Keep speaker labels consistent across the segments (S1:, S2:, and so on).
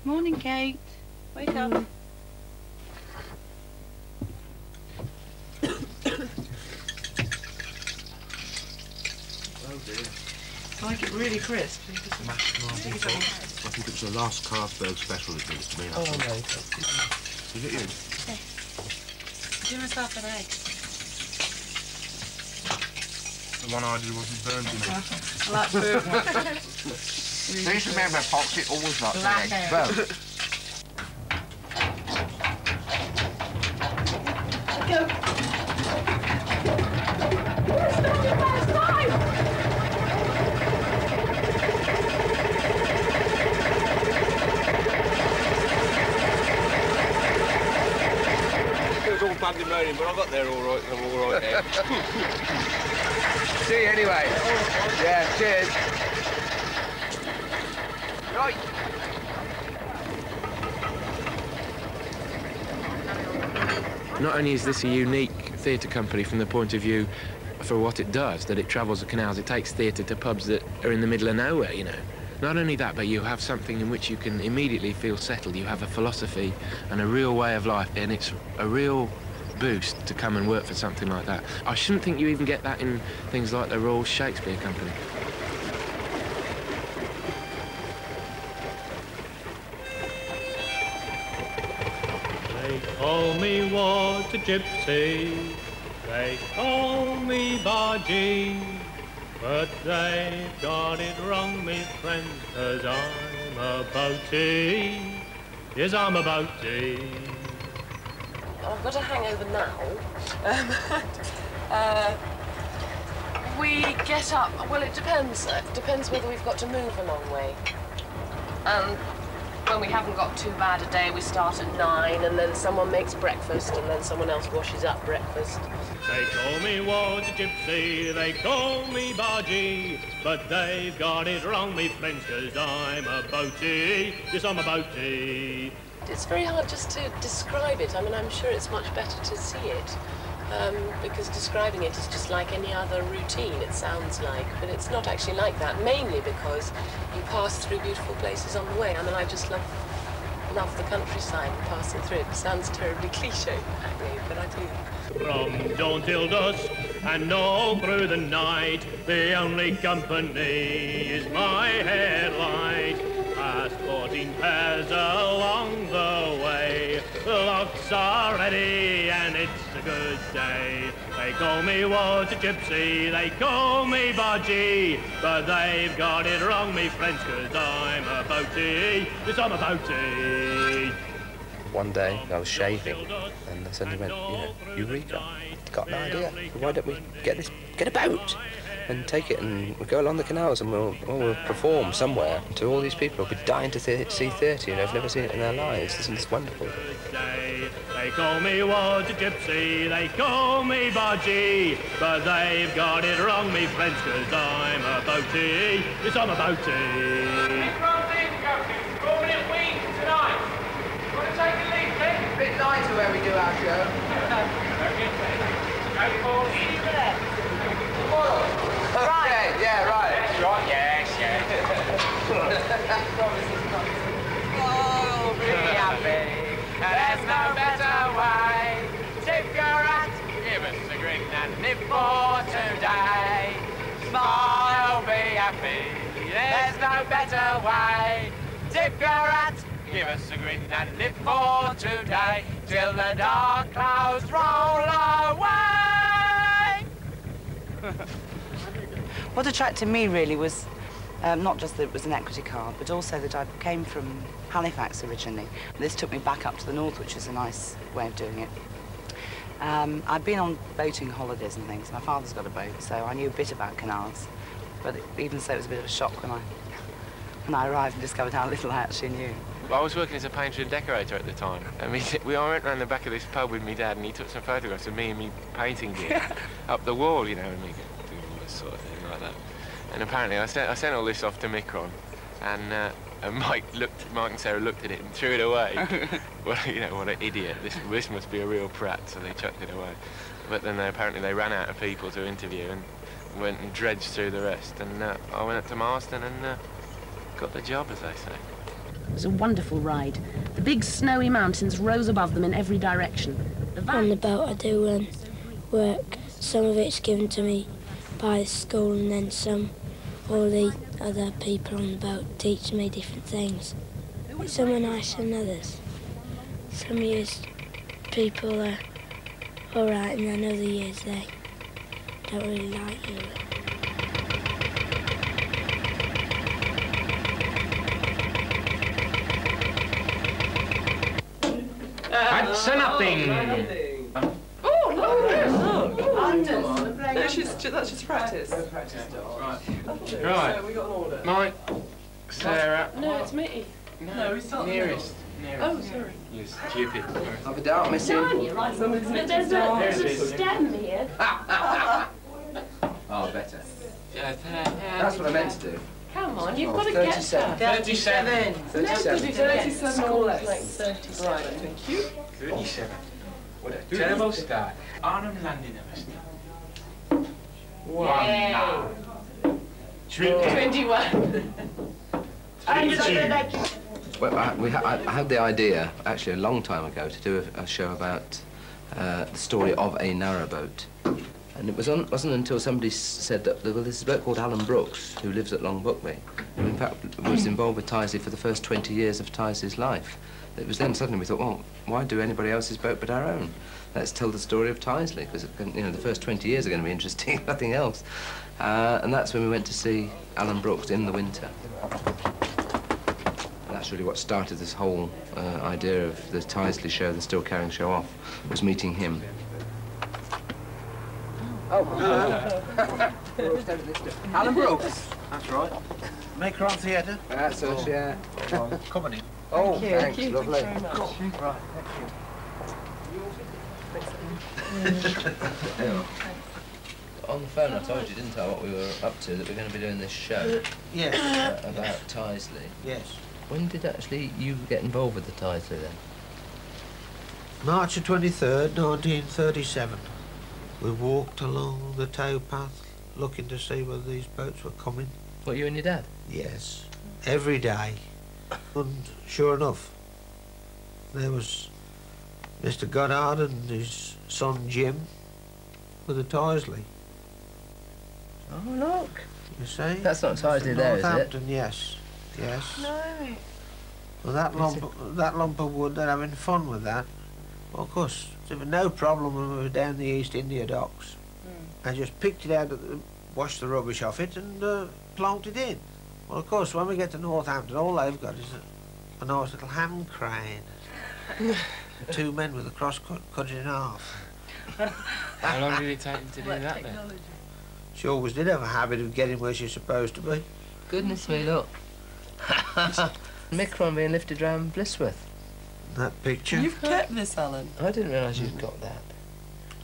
S1: Morning, Kate. Wake up.
S2: Oh dear.
S1: Like it really crisp.
S2: Mashed marble. I think it's the last Carlsberg special it gives to me.
S3: Oh, no.
S2: Is it you?
S1: Do myself an egg.
S2: The one I did wasn't burned
S1: I
S2: enough.
S1: like burnt one.
S4: Please remember, Fox, it always like
S1: Black
S4: the eggs burnt.
S5: It was all badly moaning, but I got there all right, and I'm all right there.
S4: See you anyway. Yeah, cheers. Right.
S3: Not only is this a unique theatre company from the point of view for what it does, that it travels the canals, it takes theatre to pubs that are in the middle of nowhere, you know. Not only that, but you have something in which you can immediately feel settled. You have a philosophy and a real way of life, and it's a real boost to come and work for something like that. I shouldn't think you even get that in things like the Royal Shakespeare Company.
S6: They call me water gypsy, they call me bargee, but they've got it wrong, me friends, 'cause I'm a boatie. Yes, I'm a boatie.
S7: I've got a hangover now. We get up, well, it depends. It depends whether we've got to move a long way. When we haven't got too bad a day, we start at 9, and then someone makes breakfast, and then someone else washes up breakfast.
S6: They call me water gypsy, they call me bargee, but they've got it wrong, me friends, 'cause I'm a boatie. Yes, I'm a boatie.
S7: It's very hard just to describe it. I mean, I'm sure it's much better to see it, because describing it is just like any other routine, it sounds like, but it's not actually like that, mainly because you pass through beautiful places on the way. I mean, I just love the countryside and passing through it. It sounds terribly cliche, but I do.
S6: From dawn till dusk and all through the night, the only company is my headlight. Past 14 pairs along the way, the locks are ready and it's a good day. They call me water gypsy, they call me bargee, but they've got it wrong, me friends, 'cause I'm a boatie. Yes, I'm a boatie.
S8: One day I was shaving and I suddenly went, Eureka, got an idea. Why don't we get a boat and take it and we'll go along the canals and we'll perform somewhere to all these people who'll be dying to see theatre and have never seen it in their lives. Isn't this wonderful?
S6: They call me water gypsy, they call me bargee, but they've got it wrong, me friends, 'cause I'm a boatie. Yes, I'm a boatie.
S9: Mikron call me at Wheat tonight. You want to take a leaf, Nick?
S4: A bit lighter where we do our show. Okay, yeah, right.
S9: That's right, yes. Oh, be happy. There's no better way. Tip your hat, give us a grin and live for today. Smile, be happy. There's no better way. Tip your hat, give us a grin and live for today. Till the dark clouds roll away.
S1: What attracted me really was not just that it was an equity card, but also that I came from Halifax originally. This took me back up to the north, which is a nice way of doing it. I'd been on boating holidays and things. My father's got a boat, so I knew a bit about canals. But even so, it was a bit of a shock when I arrived and discovered how little I actually knew.
S3: I was working as a painter and decorator at the time. And we went round the back of this pub with me dad, and he took some photographs of me and me painting gear up the wall, and me doing all this sort of thing like that. And apparently I sent all this off to Mikron, and Mike and Sarah looked at it and threw it away. Well, what an idiot! This must be a real prat, so they chucked it away. But then apparently they ran out of people to interview and went and dredged through the rest. And I went up to Marston and got the job, as they say.
S10: It was a wonderful ride. The big snowy mountains rose above them in every direction.
S11: On the boat I do work. Some of it's given to me by the school, and then all the other people on the boat teach me different things. Some are nicer than others. Some years people are all right, and then other years they don't really like you.
S3: That's nothing.
S12: Oh, no! That's just practice.
S3: Right.
S12: We got an order.
S3: Mike, Sarah.
S7: No, it's me.
S12: No, he's not
S3: Nearest.
S7: Oh, sorry.
S3: You stupid.
S8: Have a doubt, missing.
S7: There's a stem here.
S8: Oh, better.
S3: That's
S8: That's what I meant to do.
S7: Come on, you've got to get
S8: 37.
S7: that.
S3: 37.
S12: 37 or less.
S7: Like 37.
S12: Right, thank you.
S3: 37. What a terrible start. Arnhem Landing of us. 1.
S7: 21.
S8: Well, I had the idea, actually, a long time ago, to do a show about the story of a narrowboat. And it wasn't until somebody said that well, there's a bloke called Alan Brooks who lives at Long Buckby, who in fact was involved with Tyseley for the first 20 years of Tyseley's life. It was then suddenly we thought, well, why do anybody else's boat but our own? Let's tell the story of Tyseley, because you know the first 20 years are going to be interesting, nothing else. And that's when we went to see Alan Brooks in the winter. And that's really what started this whole idea of the Tyseley show, the still carrying show off, was meeting him. Oh,
S2: Alan Brooks. That's right. Mikron Theatre.
S8: That's us, yeah.
S2: Company.
S8: Oh,
S7: Thank you.
S8: lovely.
S7: Thank you very much.
S2: Right, thank you.
S8: On the phone I told you, didn't I, what we were up to, that we're going to be doing this show.
S2: Yes.
S8: About Tyseley.
S2: Yes.
S8: When did actually you get involved with the Tyseley then?
S2: March the 23rd, 1937. We walked along the towpath looking to see whether these boats were coming.
S8: What, you and your dad?
S2: Yes. Every day. And sure enough, there was Mr. Goddard and his son Jim with the Tyseley.
S8: Oh, look.
S2: You see?
S8: That's not Tyseley there, is it?
S2: Northampton, yes. Yes.
S12: No.
S2: Well, that lump of wood, they're having fun with that. Well, of course, there was no problem when we were down the East India docks. I just picked it out, washed the rubbish off it and planted it in. Well, of course, when we get to Northampton, all they've got is a nice little hand crane. 2 men with a cross cut it in half.
S3: How long did it take you to do that then?
S2: She always did have a habit of getting where she's supposed to be.
S8: Goodness me, look. Mikron being lifted round Blissworth.
S2: That picture.
S12: You've kept this, Alan.
S8: I didn't realise you'd got that.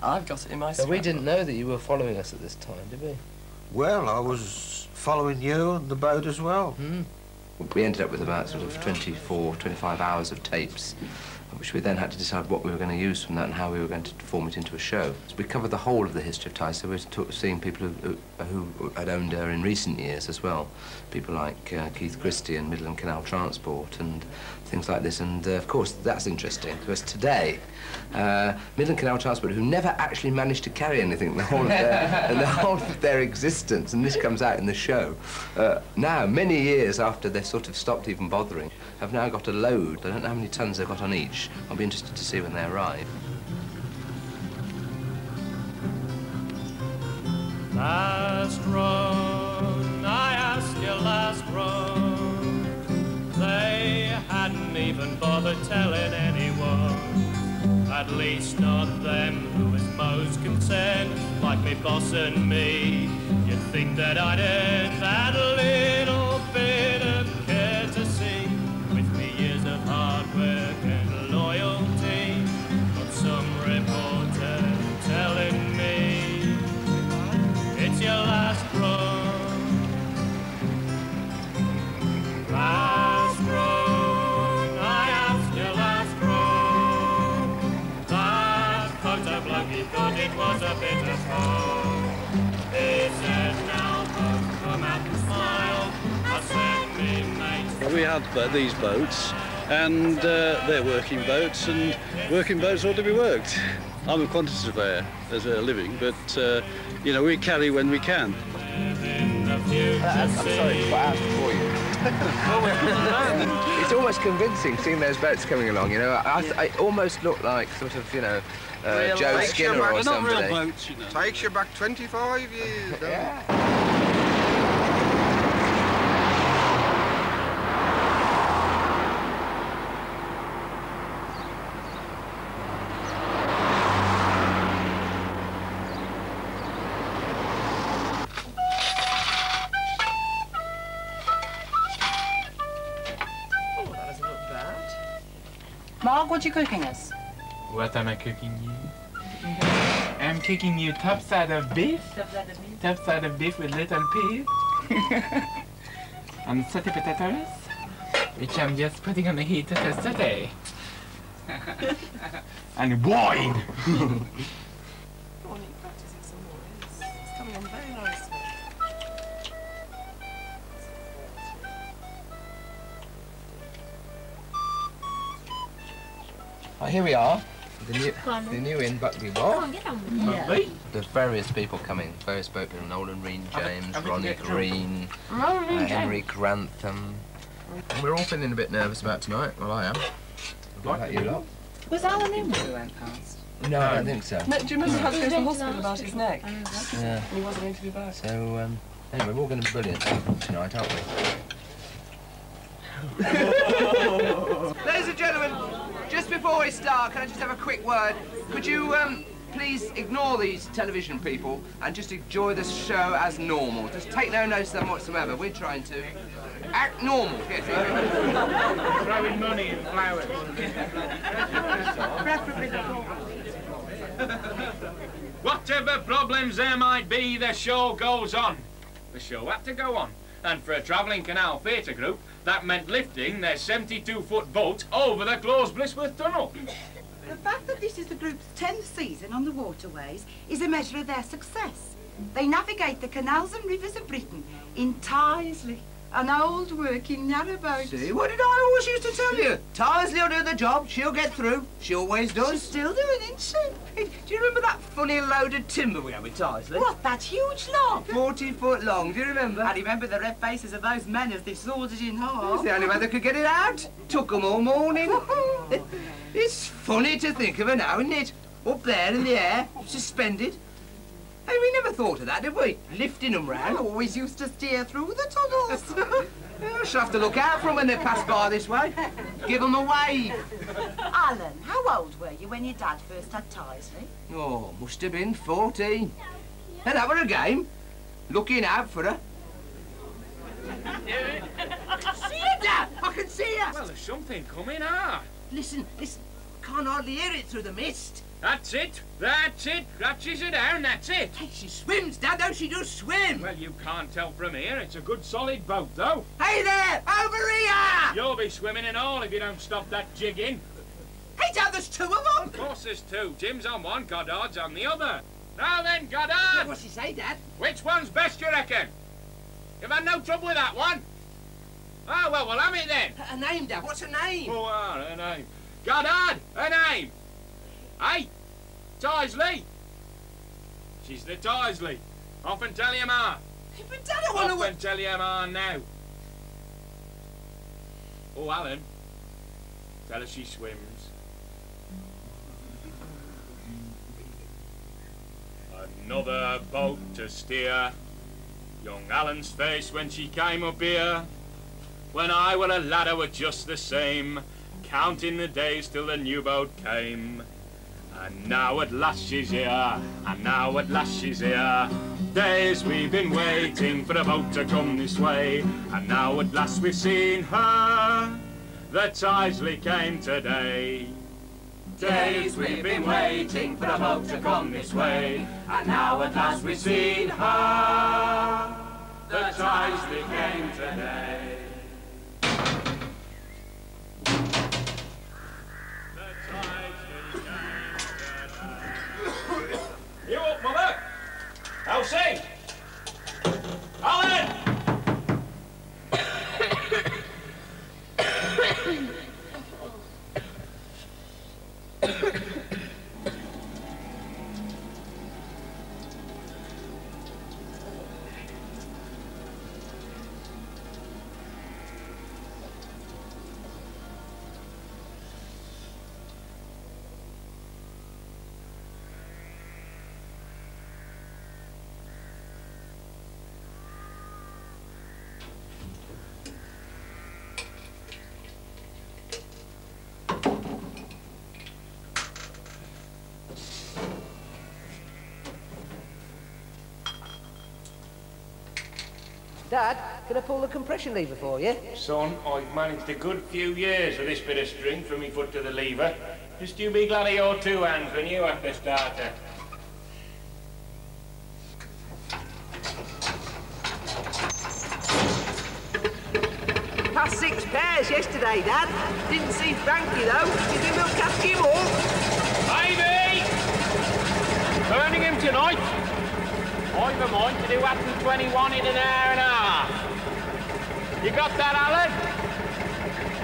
S12: I've got it in my
S8: So we
S12: scrapbook.
S8: didn't know that you were following us at this time, did we?
S2: Well, I was following you and the boat as well.
S8: We ended up with about sort of 24, 25 hours of tapes, which we then had to decide what we were going to use from that and how we were going to form it into a show. So we covered the whole of the history of Tyseley. So we were seeing people who had owned her in recent years as well. People like Keith Christie and Midland Canal Transport and things like this. And of course, that's interesting because today, Midland Canal Transport, who never actually managed to carry anything the whole of their existence, and this comes out in the show, now, many years after they've sort of stopped even bothering, have now got a load. I don't know how many tons they've got on each. I'll be interested to see when they arrive.
S6: Last run, I ask you, last run. They hadn't even bothered telling anyone, at least not them who was most concerned, like me boss and me. You'd think that I'd earned that little bit of courtesy with me years of hard work and loyalty, but some reporter telling me it's your last run. Last run, I ask you, last run. That photo bloke, he thought it was a bit of fun. He said, now, come out and smile. I said, me mate,
S13: we had these boats, and they're working boats, and working boats ought to be worked. I'm a quantity surveyor as a living, but, you know, we carry when we can.
S4: I'm sorry to put out for you. It's almost convincing seeing those boats coming along, you know. I almost look like sort of, you know, Joe Skinner or somebody.
S13: Not real boats, you know.
S2: Takes you back 25 years, doesn't
S4: Yeah.
S14: Mark, what are you cooking us?
S9: What am I cooking you? I'm cooking you top side of beef. Top side of beef with little peas. And sauté potatoes, which I'm just putting on the heat to sauté. And wine!
S12: It's coming on very nicely.
S8: Right, here we are. The new inn, Buckley Walk.
S12: Yeah.
S8: There's various people coming, various boat people, Nolan Reen James, Ronnie Green, Henry Grantham. And we're all feeling a bit nervous about tonight. Well, I am. What about you lot?
S14: Was Alan in when we went past?
S8: No, I don't think so.
S12: No, do you remember how to go to the hospital about his neck?
S8: Yeah.
S12: And he wasn't going to be back.
S8: So, anyway, we're all going to be brilliant tonight, aren't we?
S4: Ladies and gentlemen, just before we start, can I just have a quick word? Could you please ignore these television people and just enjoy the show as normal? Just take no notice of them whatsoever. We're trying to act normal. Yes,
S9: Throwing money and flowers. Whatever problems there might be, the show goes on. The show had to go on. And for a travelling canal theatre group, that meant lifting their 72-foot boat over the closed Blissworth Tunnel.
S15: The fact that this is the group's 10th season on the waterways is a measure of their success. They navigate the canals and rivers of Britain entirely. An old working narrowboat.
S4: See, what did I always used to tell you? Tisley will do the job, she'll get through. She always does.
S15: She's still doing it, isn't she?
S4: Do you remember that funny loaded timber we had with Tisley?
S15: What, that huge log?
S4: 40 foot long, do you remember?
S15: I remember the red faces of those men as they sawed it in half.
S4: It's the only way they could get it out. Took them all morning. It's funny to think of her now, isn't it? Up there in the air, suspended. Hey, we never thought of that, did we? Lifting them round.
S15: I always used to steer through the tunnels.
S4: I shall have to look out for them when they pass by this way. Give them a wave.
S15: Alan, how old were you when your dad first had Tisley?
S4: Oh, must have been 14. And that were a game. Looking out for her. I can see her, Dad! I can see her!
S9: Well, there's something coming, ah.
S4: Listen, listen. Can't hardly hear it through the mist.
S9: That's it. That's it. Clutches her down, that's it.
S4: Hey, she swims, Dad. Oh, she does swim.
S9: Well, you can't tell from here. It's a good solid boat, though.
S4: Hey there! Over here!
S9: You'll be swimming in all if you don't stop that jigging.
S4: Hey, Dad, there's two of them.
S9: Of course there's two. Jim's on one, Goddard's on the other. Now then, Goddard!
S4: Yeah, what's he say, Dad?
S9: Which one's best, you reckon? You've had no trouble with that one? Oh, well, we'll have it then.
S4: Her name, Dad. What's her name?
S9: Oh, her name. Goddard, her name. Hey, Tisley. She's the Tisley. Off and tell your ma.
S4: But Dad, I want to...
S9: Off and tell your ma now. Oh, Alan. Tell her she swims. Another boat to steer. Young Alan's face when she came up here. When I were a lad, I were just the same, counting the days till the new boat came. And now at last she's here, and now at last she's here. Days we've been waiting for a boat to come this way, and now at last we've seen her. The Tisley came today. Days we've been waiting for a boat to come this way, and now at last we've seen her. The Tisley came today. You up, Mother? Elsie? Alan!
S16: Dad, can I pull the compression lever for you?
S6: Son, I've managed a good few years with this bit of string from me foot to the lever. Just you be glad of your 2 hands when you have to start her.
S16: Past 6 pairs yesterday, Dad. Didn't see Frankie, though. You think we'll catch him all?
S6: Ivy! Burning him tonight. I've a mind to do up to 21 in an hour and a half. You got that, Alan?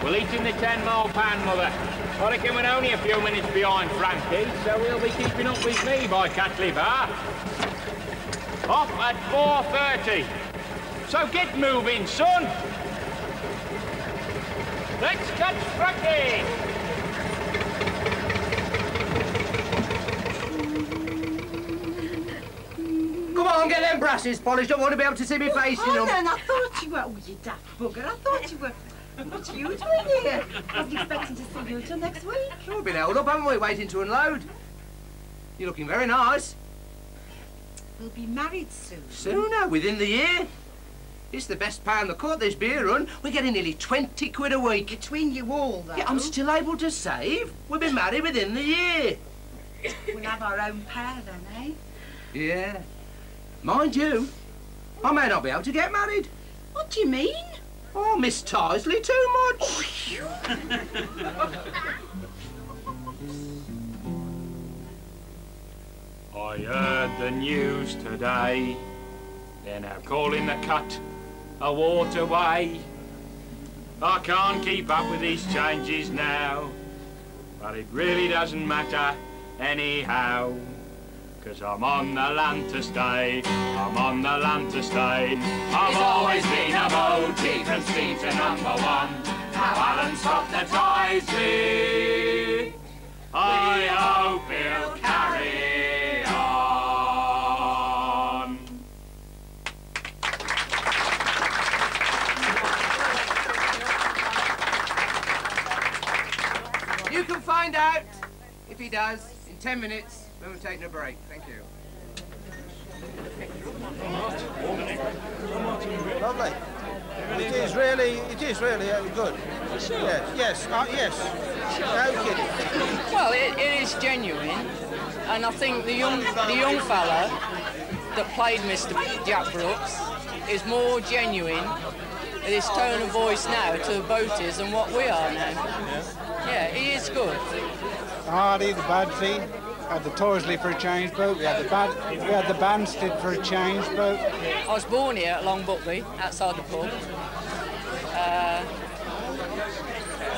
S6: We'll eat in the 10-mile pan, Mother. I reckon we're only a few minutes behind Frankie, so we'll be keeping up with me by Catley Bar. Off at 4:30. So get moving, son. Let's catch Frankie!
S4: Come on, get them brasses polished. I want to be able to see my face in them.
S15: Alan, I thought you were... Oh, you daft bugger. I thought you were... What are you doing here? I was expecting to see you until next week.
S4: Oh, we've been held up, haven't we, waiting to unload? You're looking very nice.
S15: We'll be married soon.
S4: Sooner, within the year. It's the best pay on the court, this beer run. We're getting nearly 20 quid a week.
S15: Between you all, though.
S4: Yeah, I'm still able to save. We'll be married within the year.
S15: We'll have our own pair then, eh?
S4: Yeah. Mind you, I may not be able to get married.
S15: What do you mean?
S4: Oh, Miss Tisley too much.
S6: I heard the news today. They're now calling the cut a waterway. I can't keep up with these changes now, but it really doesn't matter anyhow. 'Cause I'm on the land to stay, I'm on the land to stay. I've always been a voting from speed to #1. Now Alan stopped the Tisley. I hope he'll carry on.
S4: You can find out, if he does, in 10 minutes. When we're taking a break. Thank you.
S2: Lovely. It is really good. Yes, yes, yes. No kidding.
S17: Well, it is genuine, and I think the young fella that played Mr. Jack Brooks is more genuine in his tone of voice now to the boaties than what we are now. Yeah, he is good.
S18: Hardy, the Badsy, had the Torsley for a change boat. We had the Banstead for a change boat.
S17: I was born here at Long Butley, outside the pub.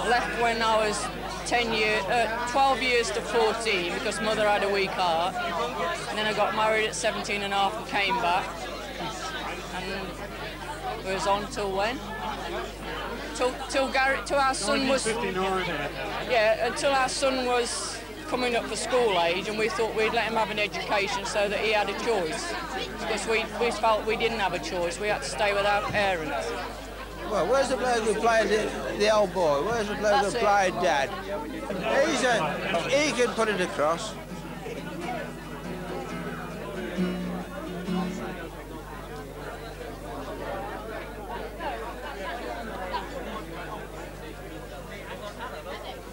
S17: Left when I was 12 years to 14 because Mother had a weak heart. And then I got married at 17 and a half and came back. And we was on till when? Till our son was... Yeah, until our son was coming up for school age, and we thought we'd let him have an education so that he had a choice. Because we felt we didn't have a choice, we had to stay with our parents.
S2: Well, where's the bloke who played the old boy? Where's the bloke who played Dad? He can put it across.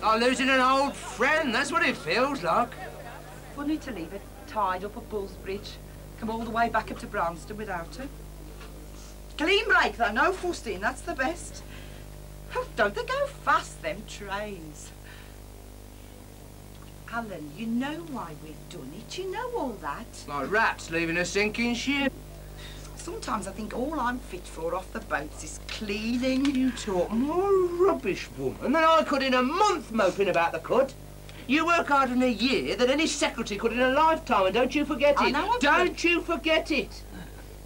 S4: Oh, losing an old friend, that's what it feels like.
S15: Funny to leave it tied up at Bullsbridge. Come all the way back up to Brownston without her. Clean break though, no fussing, that's the best. Oh, don't they go fast, them trains? Alan, you know why we've done it, you know all that.
S4: Like rats leaving a sinking ship.
S15: Sometimes I think all I'm fit for off the boats is cleaning.
S4: You talk more rubbish, woman, than I could in a month moping about the cut. You work harder in a year than any secretary could in a lifetime, and don't you forget it. Don't you forget it.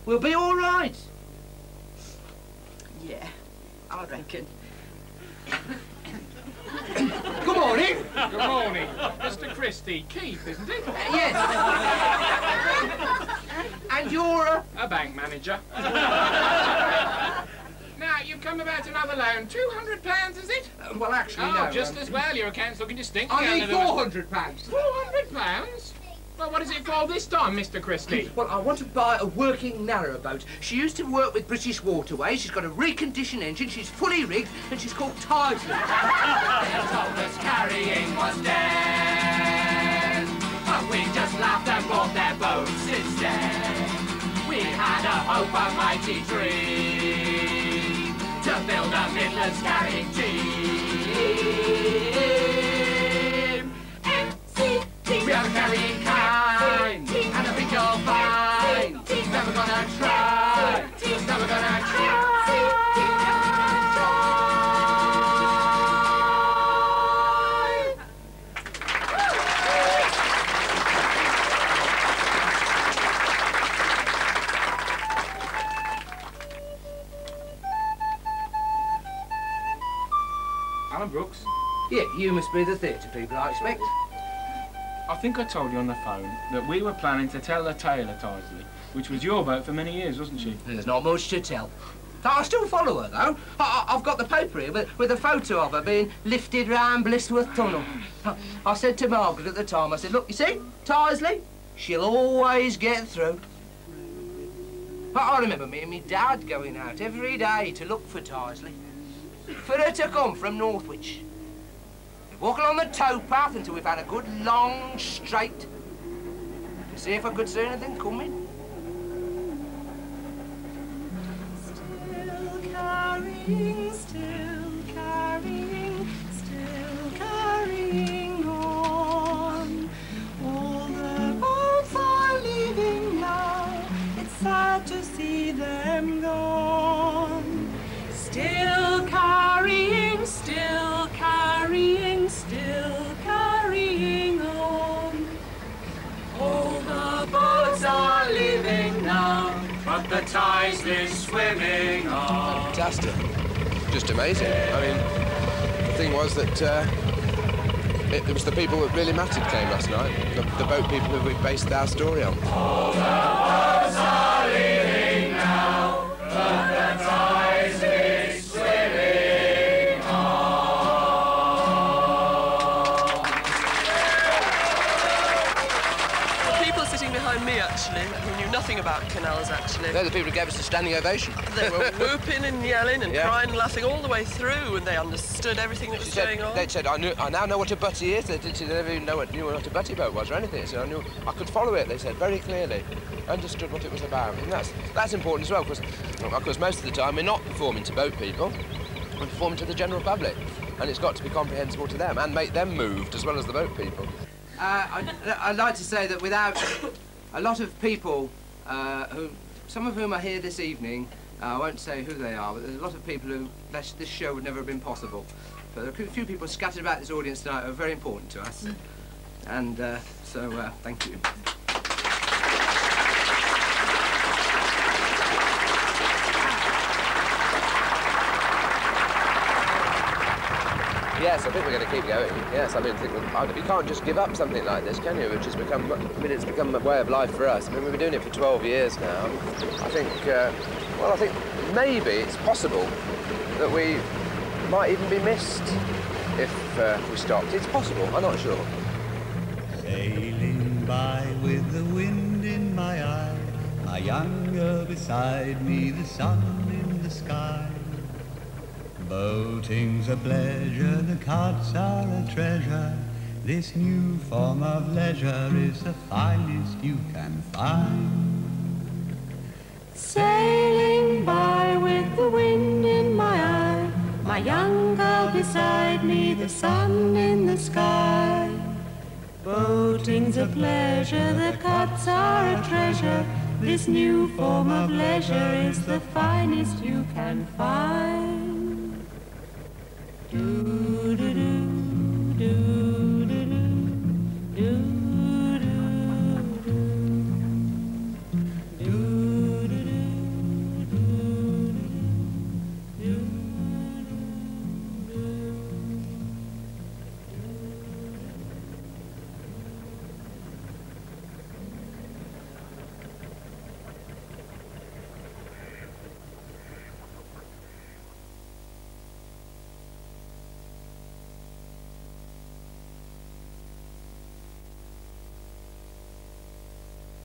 S4: We'll be all right.
S15: Yeah, I reckon.
S4: Good morning.
S19: Good morning. Mr. Christie, Keith, isn't it?
S4: Yes. And you're
S19: a bank manager. Now, you've come about another loan. £200, is it?
S4: Well, actually, no.
S19: Just as well. Your account's looking distinct.
S4: I need £400.
S19: £400? Well, what is it for this time, Mr. Christie?
S4: Well, I want to buy a working narrowboat. She used to work with British Waterways. She's got a reconditioned engine. She's fully rigged, and she's called Tidesley.
S9: They told us carrying was dead, but we just laughed and bought their boats instead. We had a hope, a mighty dream, to build a Midlands carrying team. We are carrying kind, and I think you'll find never gonna try, never gonna try.
S5: Alan Brooks?
S4: Yeah, you must be the theatre people, I expect.
S5: I think I told you on the phone that we were planning to tell the tale of Tidesley, which was your boat for many years, wasn't she?
S4: There's not much to tell. I still follow her, though. I've got the paper here with a photo of her being lifted round Blissworth Tunnel. I said to Margaret at the time, I said, look, you see, Tidesley, she'll always get through. I remember me and my dad going out every day to look for Tidesley. For her to come from Northwich. We'd walk along the towpath until we've had a good long straight to see if I could see anything coming.
S15: Still carrying on. All the boats are leaving now. It's sad to see them gone. Still carrying, still carrying, still carrying on. All the boats are leaving now, but the Tidesley's swimming on.
S8: Fantastic. Just amazing. I mean, the thing was that it was the people that really mattered came last night. The boat people who we based our story on.
S9: All the boats are leaving now, but the Tidesley's swimming on.
S12: The people sitting behind me, actually, who knew nothing about canals, actually.
S8: They're the people who gave us the standing ovation.
S12: They were whooping and yelling and crying and laughing all the way through, and they understood everything that was going on.
S8: They said, I now know what a butty is. They never even knew what a butty boat was or anything. So I could follow it, they said, very clearly. Understood what it was about. And that's important as well, because, of course, most of the time we're not performing to boat people, we're performing to the general public. And it's got to be comprehensible to them and make them moved as well as the boat people.
S4: I'd like to say that without a lot of people, some of whom are here this evening, I won't say who they are, but there's a lot of people who this show would never have been possible. But there are a few people scattered about this audience tonight who are very important to us. And so, thank you.
S8: Yes, I think we're going to keep going. Yes, I mean, you can't just give up something like this, can you? Which has become, it's become a way of life for us. I mean, we've been doing it for 12 years now. I think, well, I think maybe it's possible that we might even be missed if we stopped. It's possible, I'm not sure.
S20: Sailing by with the wind in my eye, my young girl beside me, the sun in the sky. Boating's a pleasure, the carts are a treasure. This new form of leisure is the finest you can find.
S15: Sailing by with the wind in my eye, my young girl beside me, the sun in the sky. Boating's a pleasure, the carts are a treasure. This new form of leisure is the finest you can find. Do do do.